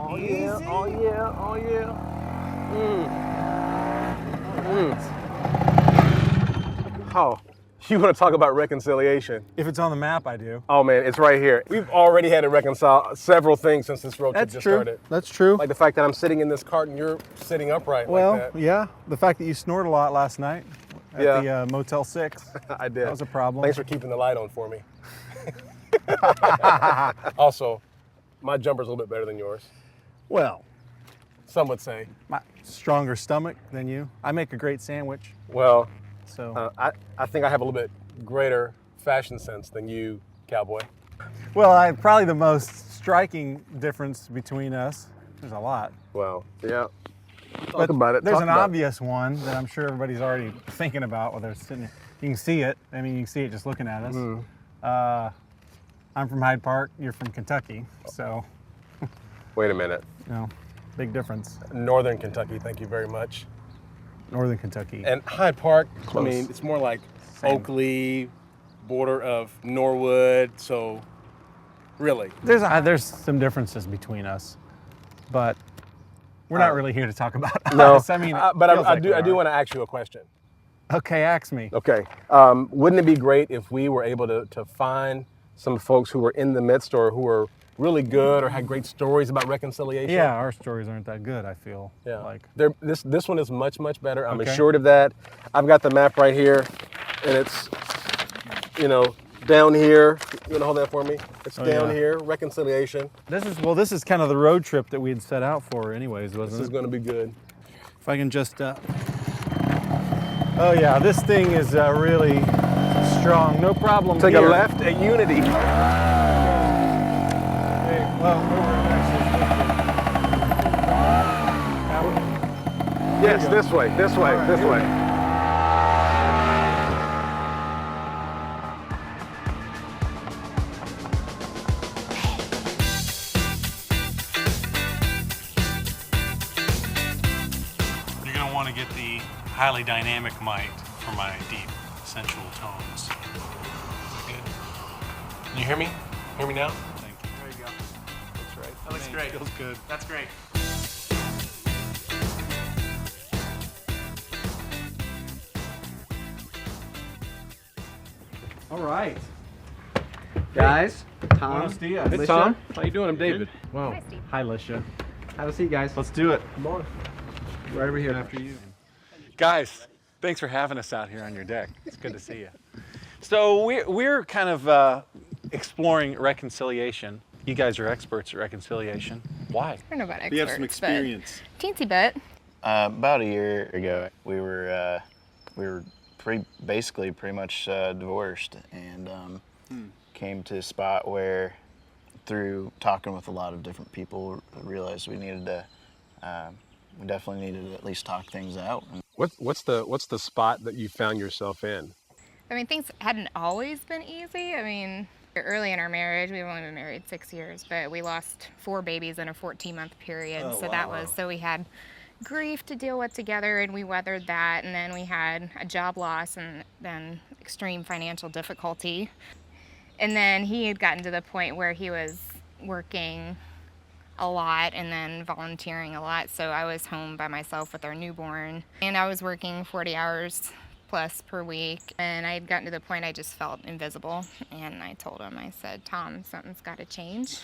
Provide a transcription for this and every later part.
Oh Easy. yeah, oh yeah, oh yeah. Oh, you want to talk about reconciliation? If it's on the map, I do. Oh man, it's right here. We've already had to reconcile several things since this road trip That's just true. started. That's true. Like the fact that I'm sitting in this cart and you're sitting upright Well, like that. yeah. The fact that you snored a lot last night at the Motel 6. I did. That was a problem. Thanks for keeping the light on for me. Also, my jumper's a little bit better than yours. Well, Some would say. my stronger stomach than you. I make a great sandwich. Well, So, I think I have a little bit greater fashion sense than you, cowboy. well, probably the most striking difference between us. There's a lot. Well, yeah. But Talk about it. There's Talk an about it. obvious one that I'm sure everybody's already thinking about, whether it's sitting. You can see it. I mean, you can see it just looking at us. I'm from Hyde Park. You're from Kentucky, so Wait a minute. you know, big difference. Northern Kentucky, thank you very much. Northern Kentucky. And Hyde Park, Close. I mean, it's more like Same. Oakley, border of Norwood, so really. There's some differences between us, but we're not really here to talk about No, us. I mean, but feels I like we do are. want to ask you a question. Okay, ask me. Okay. Wouldn't it be great if we were able to find some folks who were in the midst or who were really good or had great stories about reconciliation? Yeah, our stories aren't that good, I feel Yeah. like. This one is much, much better. I'm Okay. assured of that. I've got the map right here, and it's, down here. You want to hold that for me? It's down yeah. here, reconciliation. This is kind of the road trip that we had set out for anyways, This wasn't is it? going to be good. If I can just, oh yeah, this thing is really strong. No problem Take here. a left at Unity. Well, Yes, this way, this way, All right, this here we way. go. You're going to want to get the highly dynamic mic for my deep, sensual tones. Good. Can you hear me? Hear me now? Thank you. There you go. That's right. That looks great. Feels good. That's great. All right. Guys, Tom. Buenos dias. Lisha. Hey, Tom. How you doing? I'm David. Wow. Hi, Lisha. Have a seat, guys. Let's do it. Come on. Right over here. After you. Guys, thanks for having us out here on your deck. It's good to see you. So we're kind of exploring reconciliation. You guys are experts at reconciliation. Why? I don't know about experts, We have some experience. but teensy bit. About a year ago, we were basically pretty much divorced, and came to a spot where, through talking with a lot of different people, realized we needed to, we definitely needed to at least talk things out. What's the spot that you found yourself in? I mean, things hadn't always been easy. I mean, early in our marriage, we've only been married 6 years, but we lost 4 babies in a 14-month period. Oh, So we had grief to deal with together, and we weathered that. And then we had a job loss and then extreme financial difficulty. And then he had gotten to the point where he was working a lot and then volunteering a lot. So I was home by myself with our newborn, and I was working 40 hours plus per week. And I had gotten to the point I just felt invisible. And I told him, I said, Tom, something's got to change.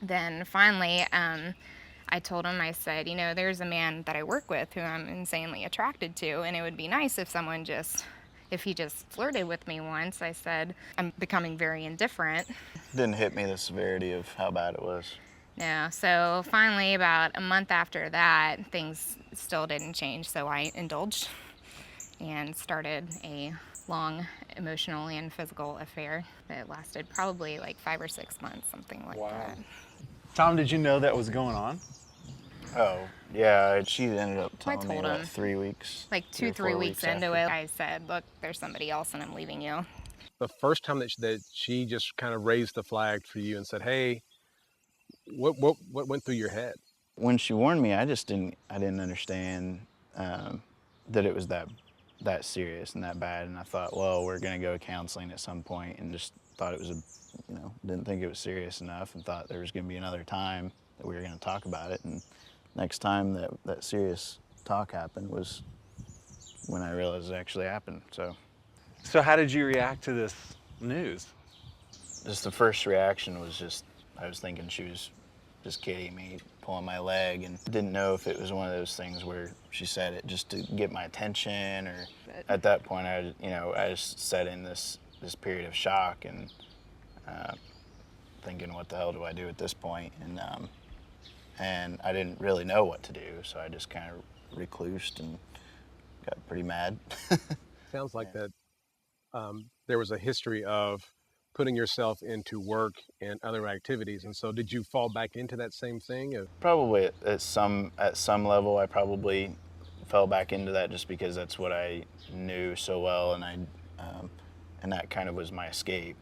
Then finally, I told him, I said, there's a man that I work with who I'm insanely attracted to, and it would be nice if if he just flirted with me once. I said, I'm becoming very indifferent. Didn't hit me the severity of how bad it was. Yeah, so finally, about a month after that, things still didn't change, so I indulged and started a long emotional and physical affair that lasted probably like 5 or 6 months, something like that. Tom, did you know that was going on? Oh, yeah, she ended up I telling me told about him. 3 weeks. Like 2, 3 weeks into after. it, I said, look, there's somebody else and I'm leaving you. The first time that she just kind of raised the flag for you and said, hey, what went through your head? When she warned me, I didn't understand that it was that serious and that bad. And I thought, well, we're gonna go counseling at some point, and just thought it was didn't think it was serious enough, and thought there was gonna be another time. that we were going to talk about it. And next time that serious talk happened was when I realized it actually happened. So how did you react to this news? Just the first reaction was just, I was thinking she was just kidding me, pulling my leg, and didn't know if it was one of those things where she said it just to get my attention, or at that point I was set in this period of shock and thinking, what the hell do I do at this point? And I didn't really know what to do, so I just kind of reclused and got pretty mad. Sounds like that there was a history of putting yourself into work and other activities, and so did you fall back into that same thing? Probably at some level, I probably fell back into that just because that's what I knew so well, and and that kind of was my escape,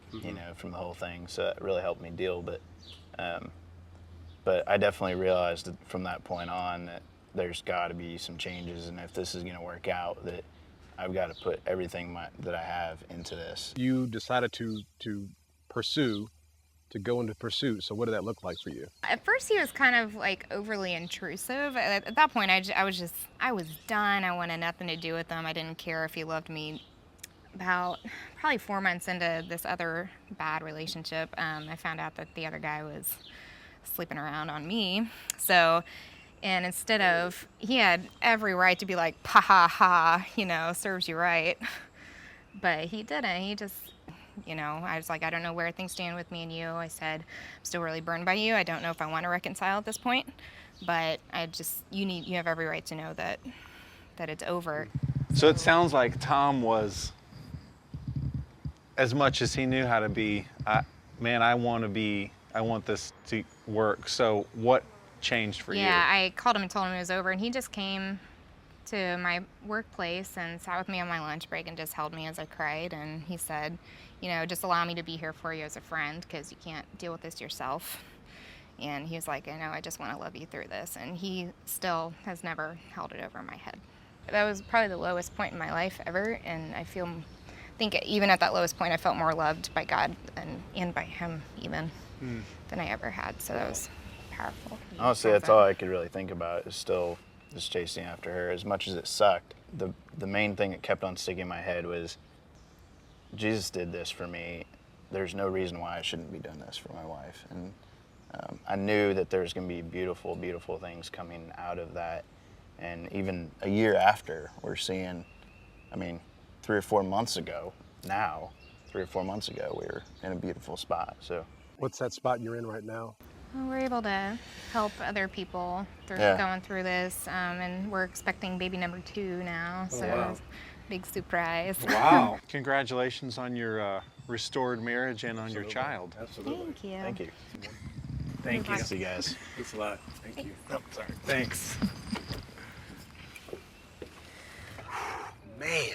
from the whole thing. So that really helped me deal. But I definitely realized that from that point on that there's got to be some changes, and if this is going to work out, that I've got to put everything that I have into this. You decided to go into pursuit. So what did that look like for you? At first he was kind of like overly intrusive. At that point I was done. I wanted nothing to do with him. I didn't care if he loved me. About probably 4 months into this other bad relationship, I found out that the other guy was sleeping around on me. And instead of, he had every right to be like, ha ha ha, serves you right. But he didn't. He just, I was like, I don't know where things stand with me and you. I said, I'm still really burned by you. I don't know if I want to reconcile at this point. But you have every right to know that it's over. So it sounds like Tom was, as much as he knew how to be, I want this to work. So what changed for you? Yeah, I called him and told him it was over, and he just came to my workplace and sat with me on my lunch break and just held me as I cried, and he said, just allow me to be here for you as a friend because you can't deal with this yourself. And he was like, I know, I just want to love you through this, and he still has never held it over my head. That was probably the lowest point in my life ever, and I think even at that lowest point I felt more loved by God and by him even than I ever had, so that was powerful. Honestly, that's all I could really think about, is still just chasing after her. As much as it sucked, the main thing that kept on sticking in my head was, Jesus did this for me. There's no reason why I shouldn't be doing this for my wife. And I knew that there's going to be beautiful, beautiful things coming out of that. And even a year after, we're seeing, 3 or 4 months ago, we were in a beautiful spot. So, What's that spot you're in right now? Well, we're able to help other people going through this, and we're expecting baby number 2 now, so wow. Big surprise. Wow. Congratulations on your restored marriage and on your child. Absolutely. Thank you. thank you. Thank you. See you guys. Thanks a lot. Thank you. Oh, sorry. Thanks. Man.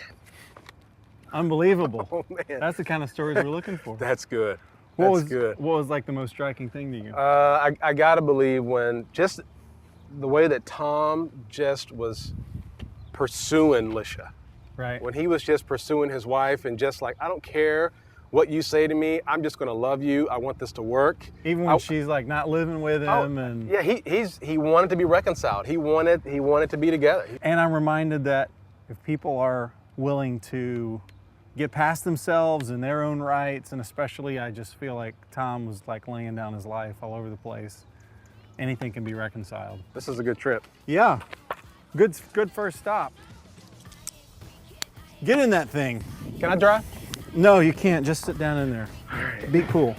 Unbelievable. Oh, man. That's the kind of stories we're looking for. That's good. What Good. was like the most striking thing to you? I gotta believe when just the way that Tom just was pursuing Lisha. Right. When he was just pursuing his wife and just like, I don't care what you say to me, I'm just gonna love you. I want this to work. Even when she's like not living with him, and yeah, he wanted to be reconciled. He wanted to be together. And I'm reminded that if people are willing to get past themselves and their own rights, and especially I just feel like Tom was like laying down his life all over the place, anything can be reconciled. This is a good trip. Yeah, good first stop. Get in that thing. Can I drive? No, you can't, just sit down in there. Be cool.